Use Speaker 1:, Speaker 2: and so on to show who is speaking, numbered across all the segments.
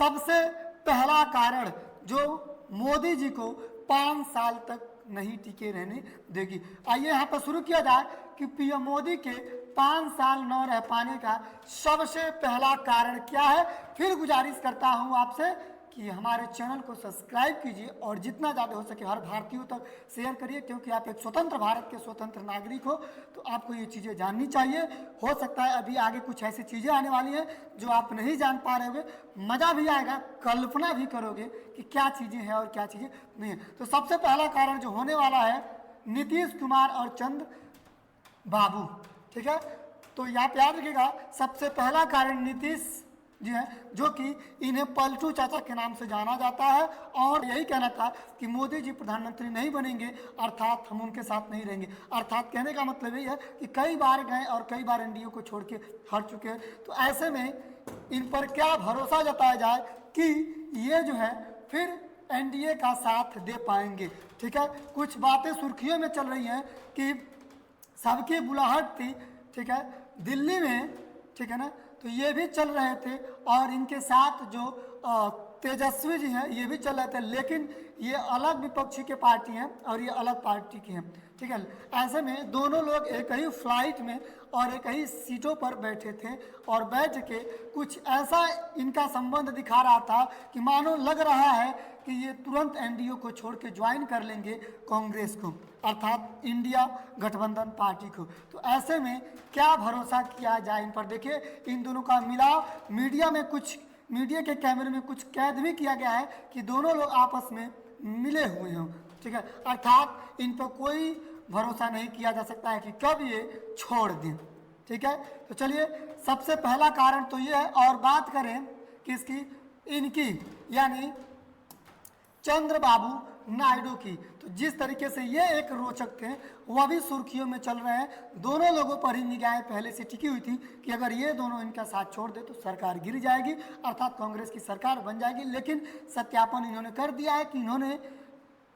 Speaker 1: सबसे पहला कारण जो मोदी जी को 5 साल तक नहीं टिके रहने देगी। आइए यहाँ पर शुरू किया जाए कि पीएम मोदी के 5 साल न रह पाने का सबसे पहला कारण क्या है। फिर गुजारिश करता हूँ आपसे कि हमारे चैनल को सब्सक्राइब कीजिए और जितना ज़्यादा हो सके हर भारतीयों तक शेयर करिए, क्योंकि आप एक स्वतंत्र भारत के स्वतंत्र नागरिक हो तो आपको ये चीज़ें जाननी चाहिए। हो सकता है अभी आगे कुछ ऐसी चीज़ें आने वाली हैं जो आप नहीं जान पा रहे होंगे, मज़ा भी आएगा, कल्पना भी करोगे कि क्या चीज़ें हैं और क्या चीज़ें नहीं है। तो सबसे पहला कारण जो होने वाला है नीतीश कुमार और चंद्र बाबू, ठीक है। तो यहाँ पे याद रखिएगा सबसे पहला कारण नीतीश जी है, जो कि इन्हें पलटू चाचा के नाम से जाना जाता है और यही कहना था कि मोदी जी प्रधानमंत्री नहीं बनेंगे अर्थात हम उनके साथ नहीं रहेंगे। अर्थात कहने का मतलब यही है कि कई बार गए और कई बार एनडीए को छोड़ के हट चुके हैं। तो ऐसे में इन पर क्या भरोसा जताया जाए कि ये जो है फिर एनडीए का साथ दे पाएंगे, ठीक है। कुछ बातें सुर्खियों में चल रही हैं कि सबकी बुलाहट थी, ठीक है, दिल्ली में, ठीक है ना। तो ये भी चल रहे थे और इनके साथ जो तेजस्वी जी हैं ये भी चल रहे थे, लेकिन ये अलग विपक्षी के पार्टी हैं और ये अलग पार्टी की हैं, ठीक है। ऐसे में दोनों लोग एक ही फ्लाइट में और एक ही सीटों पर बैठे थे और बैठ के कुछ ऐसा इनका संबंध दिखा रहा था कि मानो लग रहा है कि ये तुरंत एनडीए को छोड़ के ज्वाइन कर लेंगे कांग्रेस को, अर्थात इंडिया गठबंधन पार्टी को। तो ऐसे में क्या भरोसा किया जाए इन पर। देखिए इन दोनों का मिलाव मीडिया के कैमरे में कुछ कैद भी किया गया है कि दोनों लोग आपस में मिले हुए हों, ठीक है। अर्थात इन पर कोई भरोसा नहीं किया जा सकता है कि कब ये छोड़ दें, ठीक है। तो चलिए सबसे पहला कारण तो ये है। और बात करें किसकी, इनकी यानी चंद्रबाबू नायडू की, तो जिस तरीके से ये एक रोचक थे वह भी सुर्खियों में चल रहे हैं। दोनों लोगों पर ही निगाहें पहले से टिकी हुई थी कि अगर ये दोनों इनका साथ छोड़ दे तो सरकार गिर जाएगी, अर्थात कांग्रेस की सरकार बन जाएगी। लेकिन सत्यापन इन्होंने कर दिया है कि इन्होंने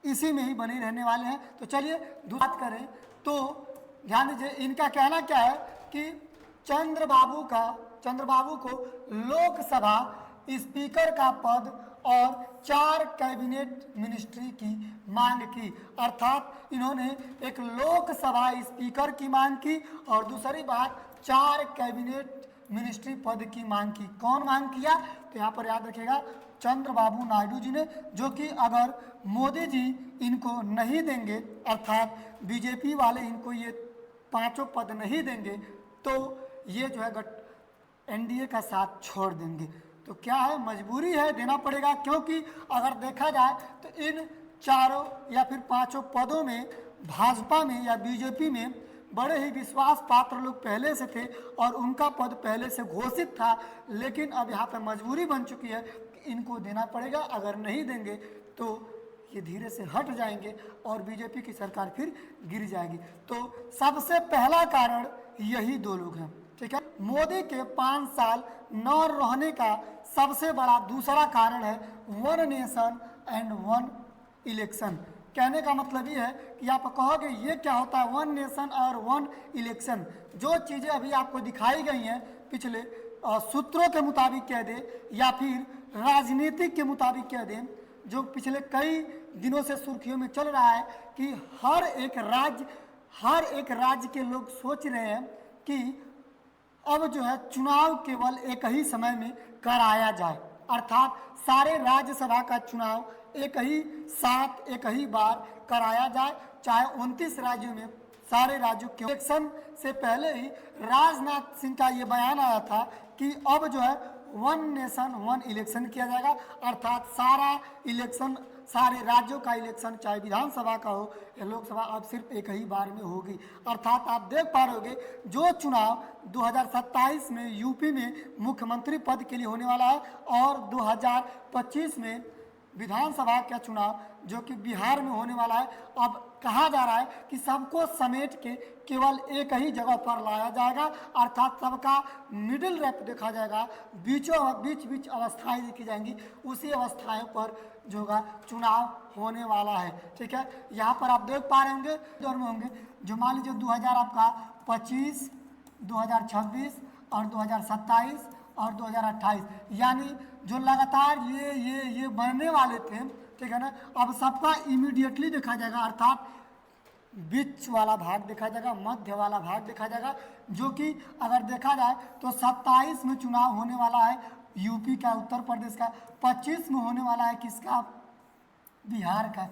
Speaker 1: इसी में ही बने रहने वाले हैं। तो चलिए बात करें तो ध्यान दीजिए इनका कहना क्या है कि चंद्रबाबू को लोकसभा स्पीकर का पद और 4 कैबिनेट मिनिस्ट्री की मांग की। अर्थात इन्होंने एक लोकसभा स्पीकर की मांग की और दूसरी बात 4 कैबिनेट मिनिस्ट्री पद की मांग की। कौन मांग किया, तो यहाँ पर याद रखिएगा चंद्रबाबू नायडू जी ने, जो कि अगर मोदी जी इनको नहीं देंगे अर्थात बीजेपी वाले इनको ये 5 पद नहीं देंगे तो ये जो है एनडीए का साथ छोड़ देंगे। तो क्या है, मजबूरी है, देना पड़ेगा, क्योंकि अगर देखा जाए तो इन 4 या फिर 5 पदों में भाजपा में या बीजेपी में बड़े ही विश्वास पात्र लोग पहले से थे और उनका पद पहले से घोषित था। लेकिन अब यहाँ पे मजबूरी बन चुकी है कि इनको देना पड़ेगा, अगर नहीं देंगे तो ये धीरे से हट जाएंगे और बीजेपी की सरकार फिर गिर जाएगी। तो सबसे पहला कारण यही 2 लोग हैं, ठीक है। मोदी के 5 साल न रहने का सबसे बड़ा दूसरा कारण है 1 नेशन एंड 1 इलेक्शन। कहने का मतलब ये है कि आप कहोगे ये क्या होता है 1 नेशन और 1 इलेक्शन। जो चीज़ें अभी आपको दिखाई गई हैं पिछले सूत्रों के मुताबिक कह दे या फिर राजनीतिक के मुताबिक कह दें, जो पिछले कई दिनों से सुर्खियों में चल रहा है कि हर एक राज्य के लोग सोच रहे हैं कि अब जो है चुनाव केवल एक ही समय में कराया जाए, अर्थात सारे राज्यसभा का चुनाव एक ही बार कराया जाए, चाहे 29 राज्यों में सारे राज्यों के। इलेक्शन से पहले ही राजनाथ सिंह का ये बयान आया था कि अब जो है 1 नेशन 1 इलेक्शन किया जाएगा, अर्थात सारे राज्यों का इलेक्शन चाहे विधानसभा का हो या लोकसभा अब सिर्फ एक ही बार में होगी। अर्थात आप देख पा रहे होंगे जो चुनाव 2027 में यूपी में मुख्यमंत्री पद के लिए होने वाला है और 2025 में विधानसभा का चुनाव जो कि बिहार में होने वाला है, अब कहा जा रहा है कि सबको समेट के केवल एक ही जगह पर लाया जाएगा, अर्थात सबका मिडिल रैप देखा जाएगा, बीच अवस्थाएं देखी जाएंगी, उसी अवस्थाओं पर जो होगा चुनाव होने वाला है, ठीक है। यहाँ पर आप देख पा रहे होंगे दौर में होंगे जो मान लीजिए 2025, 2026 और 2027 और 2028, यानी जो लगातार ये बनने वाले थे, ठीक है ना, अब सबका इमीडिएटली देखा जाएगा, अर्थात बीच वाला भाग देखा जाएगा, मध्य वाला भाग देखा जाएगा, जो कि अगर देखा जाए तो 27 में चुनाव होने वाला है यूपी का, उत्तर प्रदेश का, 25 में होने वाला है किसका, बिहार का,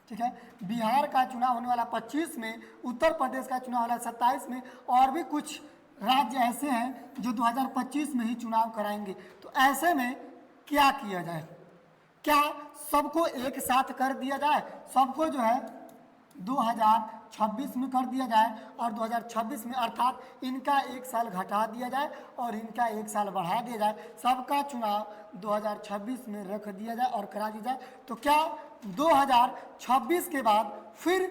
Speaker 1: ठीक है, बिहार का चुनाव होने वाला 25 में, उत्तर प्रदेश का चुनाव वाला 27 में, और भी कुछ राज्य ऐसे हैं जो 2025 में ही चुनाव कराएंगे। तो ऐसे में क्या किया जाए, क्या सबको एक साथ कर दिया जाए, सबको जो है 2026 में कर दिया जाए, और 2026 में अर्थात इनका एक साल घटा दिया जाए और इनका एक साल बढ़ा दिया जाए, सबका चुनाव 2026 में रख दिया जाए और करा दिया जाए। तो क्या 2026 के बाद फिर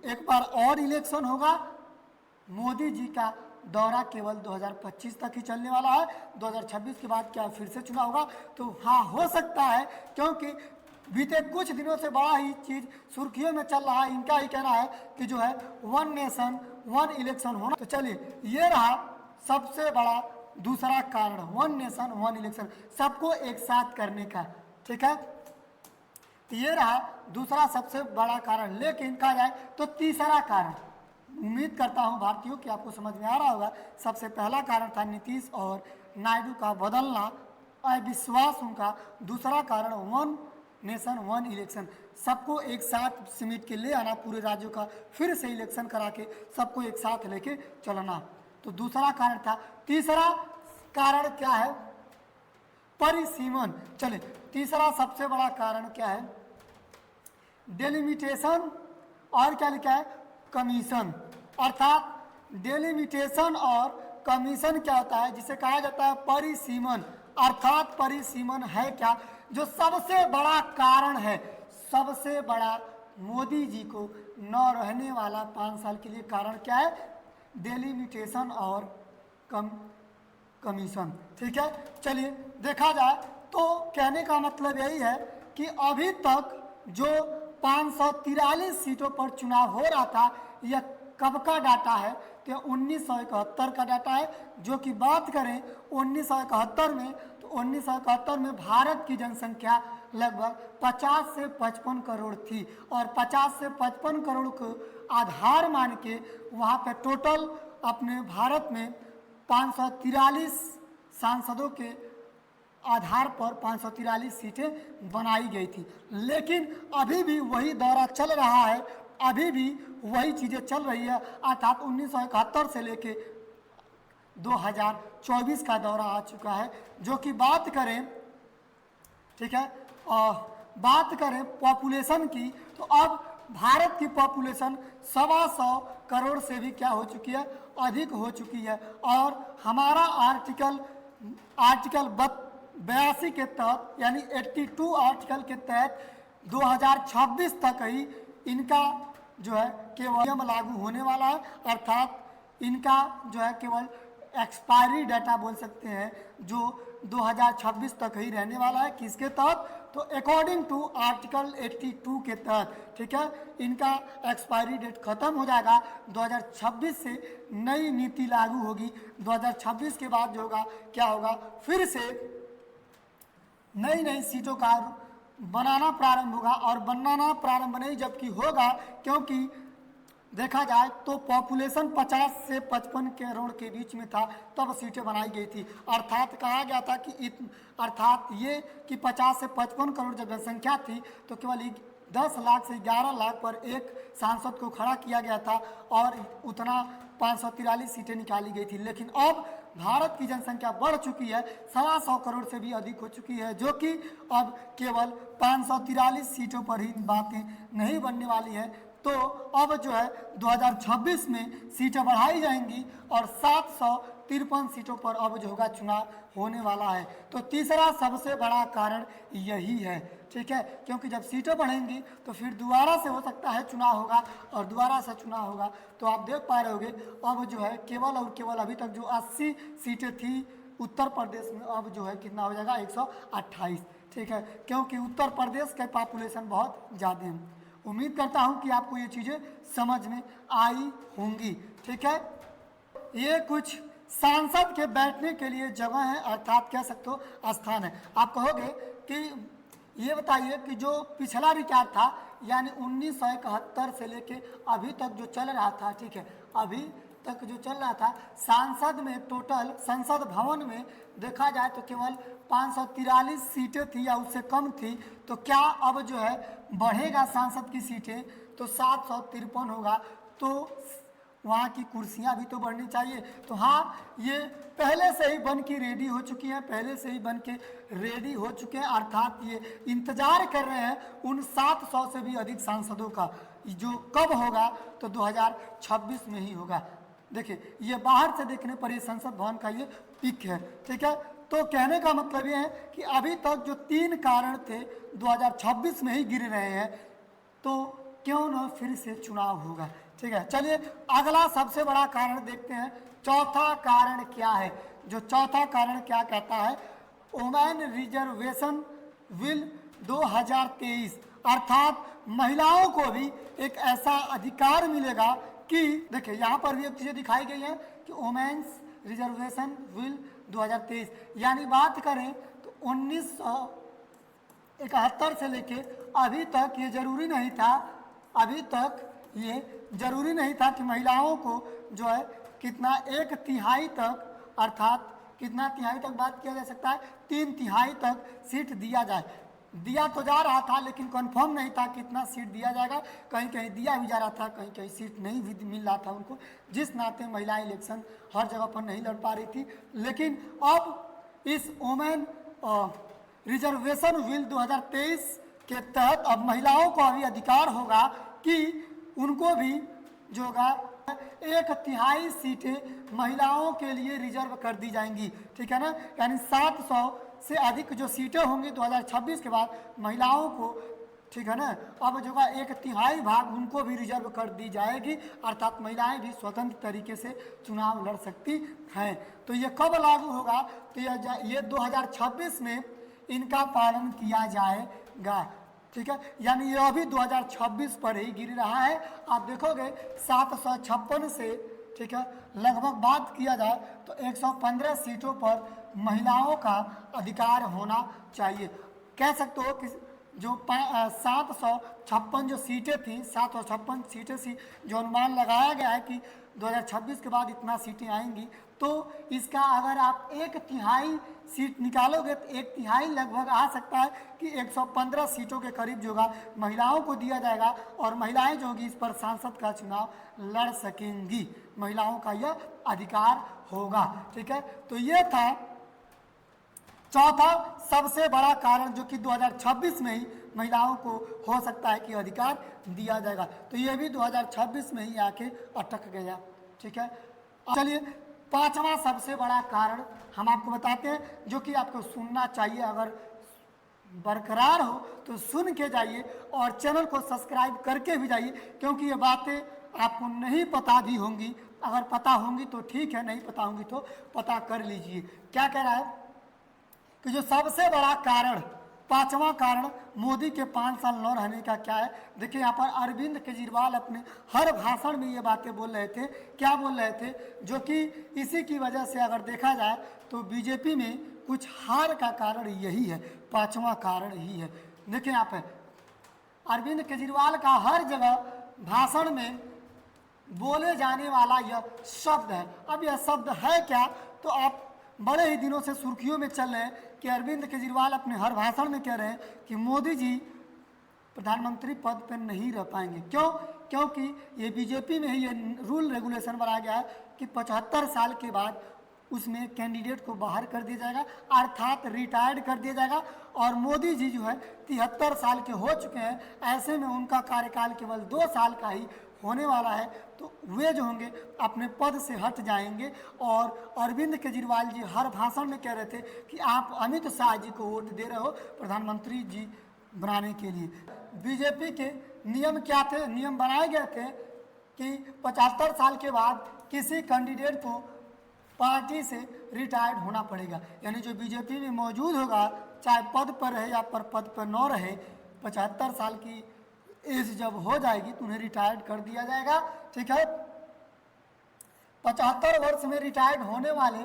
Speaker 1: एक बार और इलेक्शन होगा? मोदी जी का दौरा केवल 2025 तक ही चलने वाला है, 2026 के बाद क्या फिर से चुनाव होगा? तो हाँ, हो सकता है, क्योंकि बीते कुछ दिनों से बड़ा ही चीज सुर्खियों में चल रहा है, इनका ही कहना है कि जो है वन नेशन वन इलेक्शन होना। तो चलिए, ये रहा सबसे बड़ा दूसरा कारण, वन नेशन वन इलेक्शन, सबको एक साथ करने का, ठीक है, ये रहा दूसरा सबसे बड़ा कारण। लेकिन कहा जाए तो तीसरा कारण, उम्मीद करता हूं भारतीयों कि आपको समझ में आ रहा होगा। सबसे पहला कारण था नीतीश और नायडू का बदलना, अविश्वास उनका। दूसरा कारण वन नेशन वन इलेक्शन, सबको एक साथ समेट के ले आना, पूरे राज्यों का फिर से इलेक्शन करा के सबको एक साथ लेके चलना। तो दूसरा कारण था। तीसरा कारण क्या है? परिसीमन। चले, तीसरा सबसे बड़ा कारण क्या है? डेलिमिटेशन, और क्या लिखा है? कमीशन। अर्थात डेलिमिटेशन और कमीशन क्या होता है, जिसे कहा जाता है परिसीमन। अर्थात परिसीमन है क्या? जो सबसे बड़ा कारण है, सबसे बड़ा मोदी जी को न रहने वाला 5 साल के लिए कारण क्या है? डेलिमिटेशन और कमीशन, ठीक है। चलिए देखा जाए तो कहने का मतलब यही है कि अभी तक जो 543 सीटों पर चुनाव हो रहा था, यह कब का डाटा है? तो 1971 का डाटा है। जो कि बात करें 1971 में, तो 1971 में भारत की जनसंख्या लगभग 50 से 55 करोड़ थी, और 50 से 55 करोड़ को आधार मान के वहाँ पे टोटल अपने भारत में 543 सांसदों के आधार पर 543 सीटें बनाई गई थी। लेकिन अभी भी वही दौरा चल रहा है, अभी भी वही चीज़ें चल रही है। अर्थात 1971 से लेके 2024 का दौरा आ चुका है। जो कि बात करें, ठीक है, बात करें पॉपुलेशन की, तो अब भारत की पॉपुलेशन 125 करोड़ से भी क्या हो चुकी है? अधिक हो चुकी है। और हमारा आर्टिकल 82 के तहत, यानी 82 आर्टिकल के तहत 2026 तक ही इनका जो है केवल नियम लागू होने वाला है। अर्थात इनका जो है केवल एक्सपायरी डाटा बोल सकते हैं, जो 2026 तक ही रहने वाला है। किसके तहत? तो अकॉर्डिंग टू आर्टिकल 82 के तहत, ठीक है, इनका एक्सपायरी डेट खत्म हो जाएगा। 2026 से नई नीति लागू होगी। 2026 के बाद जो होगा, क्या होगा? फिर से नई सीटों का बनाना प्रारंभ होगा, और बनाना प्रारंभ नहीं जबकि होगा, क्योंकि देखा जाए तो पॉपुलेशन 50 से 55 करोड़ के बीच में था तब सीटें बनाई गई थी। अर्थात कहा गया था कि अर्थात ये कि 50 से 55 करोड़ जब जनसंख्या थी तो केवल 10 लाख से 11 लाख पर एक सांसद को खड़ा किया गया था, और उतना 543 सीटें निकाली गई थी। लेकिन अब भारत की जनसंख्या बढ़ चुकी है, 125 करोड़ से भी अधिक हो चुकी है, जो कि अब केवल 543 सीटों पर ही बातें नहीं बनने वाली है। तो अब जो है 2026 में सीटें बढ़ाई जाएंगी, और 753 सीटों पर अब जो होगा चुनाव होने वाला है। तो तीसरा सबसे बड़ा कारण यही है, ठीक है, क्योंकि जब सीटें बढ़ेंगी तो फिर दोबारा से हो सकता है चुनाव होगा, और दोबारा से चुनाव होगा। तो आप देख पा रहे होंगे अब जो है केवल और केवल अभी तक जो 80 सीटें थी उत्तर प्रदेश में, अब जो है कितना हो जाएगा? 128, ठीक है, क्योंकि उत्तर प्रदेश का पॉपुलेशन बहुत ज़्यादा है। उम्मीद करता हूं कि आपको ये चीज़ें समझ में आई होंगी, ठीक है। ये कुछ सांसद के बैठने के लिए जगह है, अर्थात कह सकते हो स्थान है। आप कहोगे कि ये बताइए कि जो पिछला रिचार्ज था यानी 1971 से लेके अभी तक जो चल रहा था, ठीक है, अभी तक जो चल रहा था, सांसद में टोटल संसद भवन में देखा जाए तो केवल 543 सीटें थी या उससे कम थी। तो क्या अब जो है बढ़ेगा सांसद की सीटें, तो 753 होगा, तो वहाँ की कुर्सियाँ भी तो बढ़नी चाहिए। तो हाँ, ये पहले से ही बन के रेडी हो चुकी हैं, पहले से ही बन के रेडी हो चुके हैं, अर्थात ये इंतजार कर रहे हैं उन 700 से भी अधिक सांसदों का, जो कब होगा तो 2026 में ही होगा। देखिए ये बाहर से देखने पर ये संसद भवन का ये पिक है, ठीक है। तो कहने का मतलब ये है कि अभी तक जो 3 कारण थे 2026 में ही गिर रहे हैं, तो क्यों ना फिर से चुनाव होगा, ठीक है। चलिए अगला सबसे बड़ा कारण देखते हैं, चौथा कारण क्या है। जो चौथा कारण क्या कहता है, वुमेन रिजर्वेशन बिल 2023, अर्थात महिलाओं को भी एक ऐसा अधिकार मिलेगा कि, देखिए यहाँ पर भी एक चीज़ें दिखाई गई हैं कि वुमेन्स रिजर्वेशन बिल 2023, यानी बात करें तो 1971 से लेके अभी तक ये जरूरी नहीं था, अभी तक ये जरूरी नहीं था कि महिलाओं को जो है कितना 1/3 तक, अर्थात कितना तिहाई तक बात किया जा सकता है, 3/3 तक सीट दिया जाए। दिया तो जा रहा था लेकिन कंफर्म नहीं था कितना सीट दिया जाएगा, कहीं कहीं दिया भी जा रहा था, कहीं कहीं सीट नहीं भी मिल रहा था उनको, जिस नाते महिलाएं इलेक्शन हर जगह पर नहीं लड़ पा रही थी। लेकिन अब इस वुमेन रिजर्वेशन बिल 2023 के तहत अब महिलाओं को अभी अधिकार होगा कि उनको भी जो होगा 1/3 सीटें महिलाओं के लिए रिजर्व कर दी जाएंगी, ठीक है ना। यानी 700 से अधिक जो सीटें होंगी 2026 के बाद महिलाओं को, ठीक है ना, अब जो है 1/3 भाग उनको भी रिजर्व कर दी जाएगी, अर्थात महिलाएं भी स्वतंत्र तरीके से चुनाव लड़ सकती हैं। तो ये कब लागू होगा, तो ये 2026 में इनका पालन किया जाएगा, ठीक है। यानी ये अभी 2026 पर ही गिर रहा है। आप देखोगे 756 से, ठीक है, लगभग बात किया जाए तो 115 सीटों पर महिलाओं का अधिकार होना चाहिए। कह सकते हो कि जो 756 जो सीटें थी, 756 सीटें सी जो अनुमान लगाया गया है कि 2026 के बाद इतना सीटें आएंगी, तो इसका अगर आप 1/3 सीट निकालोगे तो 1/3 लगभग आ सकता है कि 115 सीटों के करीब जो होगा महिलाओं को दिया जाएगा, और महिलाएं जो होगी इस पर सांसद का चुनाव लड़ सकेंगी, महिलाओं का यह अधिकार होगा, ठीक है। तो ये था चौथा सबसे बड़ा कारण जो कि 2026 में ही महिलाओं को हो सकता है कि अधिकार दिया जाएगा। तो ये भी 2026 में ही आके अटक गया, ठीक है। चलिए पांचवा सबसे बड़ा कारण हम आपको बताते हैं, जो कि आपको सुनना चाहिए, अगर बरकरार हो तो सुन के जाइए और चैनल को सब्सक्राइब करके भी जाइए, क्योंकि ये बातें आपको नहीं पता भी होंगी, अगर पता होंगी तो ठीक है, नहीं पता होंगी तो पता कर लीजिए। क्या कह रहा है कि जो सबसे बड़ा कारण, पांचवा कारण मोदी के 5 साल न रहने का क्या है। देखिए यहाँ पर अरविंद केजरीवाल अपने हर भाषण में ये बातें बोल रहे थे, क्या बोल रहे थे, जो कि इसी की वजह से अगर देखा जाए तो बीजेपी में कुछ हार का कारण यही है, पांचवा कारण ही है। देखिए यहाँ पे अरविंद केजरीवाल का हर जगह भाषण में बोले जाने वाला यह शब्द है। अब यह शब्द है क्या, तो आप बड़े ही दिनों से सुर्खियों में चल रहे हैं कि अरविंद केजरीवाल अपने हर भाषण में कह रहे हैं कि मोदी जी प्रधानमंत्री पद पर नहीं रह पाएंगे। क्यों? क्योंकि ये बीजेपी में ही ये रूल रेगुलेशन बनाया गया है कि 75 साल के बाद उसमें कैंडिडेट को बाहर कर दिया जाएगा, अर्थात रिटायर्ड कर दिया जाएगा। और मोदी जी जो है 73 साल के हो चुके हैं, ऐसे में उनका कार्यकाल केवल 2 साल का ही होने वाला है, तो वे जो होंगे अपने पद से हट जाएंगे। और अरविंद केजरीवाल जी हर भाषण में कह रहे थे कि आप अमित शाह जी को वोट दे रहे हो प्रधानमंत्री जी बनाने के लिए। बीजेपी के नियम क्या थे, नियम बनाए गए थे कि 75 साल के बाद किसी कैंडिडेट को पार्टी से रिटायर्ड होना पड़ेगा, यानी जो बीजेपी में मौजूद होगा चाहे पद पर रहे या पद पर न रहे, 75 साल की एज जब हो जाएगी तो उन्हें रिटायर्ड कर दिया जाएगा, ठीक है। 75 वर्ष में रिटायर्ड होने वाले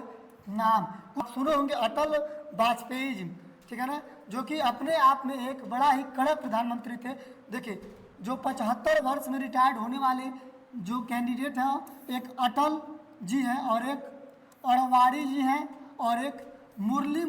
Speaker 1: नाम कुछ सुने होंगे, अटल वाजपेयी जी, ठीक है ना, जो कि अपने आप में एक बड़ा ही कड़क प्रधानमंत्री थे। देखिए जो 75 वर्ष में रिटायर्ड होने वाले जो कैंडिडेट हैं, एक अटल जी हैं और एक अडवाणी जी हैं और एक मुरली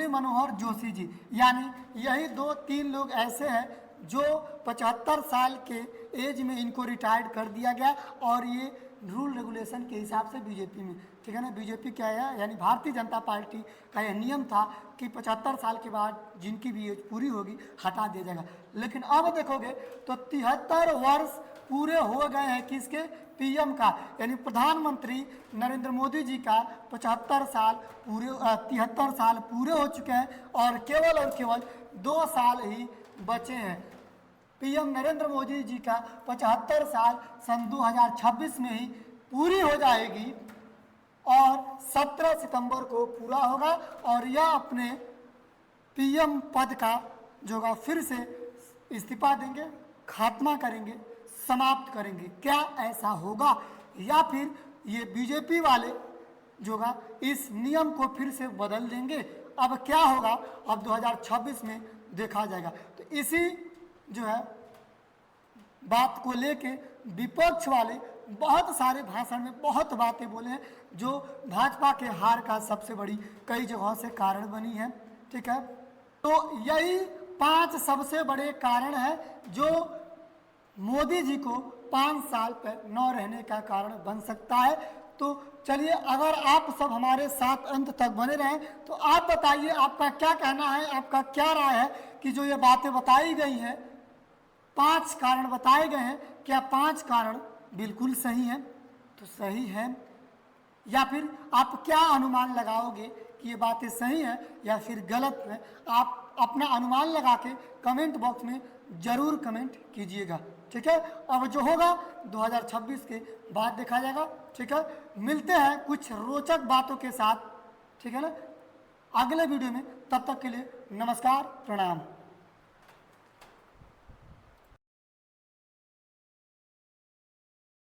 Speaker 1: मनोहर जोशी जी, यानी यही 2-3 लोग ऐसे हैं जो 75 साल के एज में इनको रिटायर्ड कर दिया गया। और ये रूल रेगुलेशन के हिसाब से बीजेपी में, ठीक है ना, बीजेपी क्या है यानी भारतीय जनता पार्टी का यह नियम था कि 75 साल के बाद जिनकी भी एज पूरी होगी हटा दिया जाएगा। लेकिन अब देखोगे तो 73 वर्ष पूरे हो गए हैं किसके, पीएम का, यानी प्रधानमंत्री नरेंद्र मोदी जी का 73 साल पूरे हो चुके हैं और केवल 2 साल ही बचे हैं। पीएम नरेंद्र मोदी जी का 75 साल सन 2026 में ही पूरी हो जाएगी और 17 सितंबर को पूरा होगा और यह अपने पीएम पद का जो है फिर से इस्तीफा देंगे, खात्मा करेंगे, समाप्त करेंगे। क्या ऐसा होगा या फिर ये बीजेपी वाले जो है इस नियम को फिर से बदल देंगे? अब क्या होगा, अब 2026 में देखा जाएगा। तो इसी जो है बात को लेके विपक्ष वाले बहुत सारे भाषण में बहुत बातें बोले हैं जो भाजपा के हार का सबसे बड़ी कई जगहों से कारण बनी है, ठीक है। तो यही 5 सबसे बड़े कारण है जो मोदी जी को 5 साल पर न रहने का कारण बन सकता है। तो चलिए, अगर आप सब हमारे साथ अंत तक बने रहें तो आप बताइए आपका क्या कहना है, आपका क्या राय है कि जो ये बातें बताई गई हैं, 5 कारण बताए गए हैं, क्या 5 कारण बिल्कुल सही हैं? तो सही है, या फिर आप क्या अनुमान लगाओगे कि ये बातें सही हैं या फिर गलत हैं? आप अपना अनुमान लगा के कमेंट बॉक्स में जरूर कमेंट कीजिएगा, ठीक है। अब जो होगा 2026 के बाद देखा जाएगा, ठीक है। मिलते हैं कुछ रोचक बातों के साथ, ठीक है ना, अगले वीडियो में। तब तक के लिए नमस्कार, प्रणाम।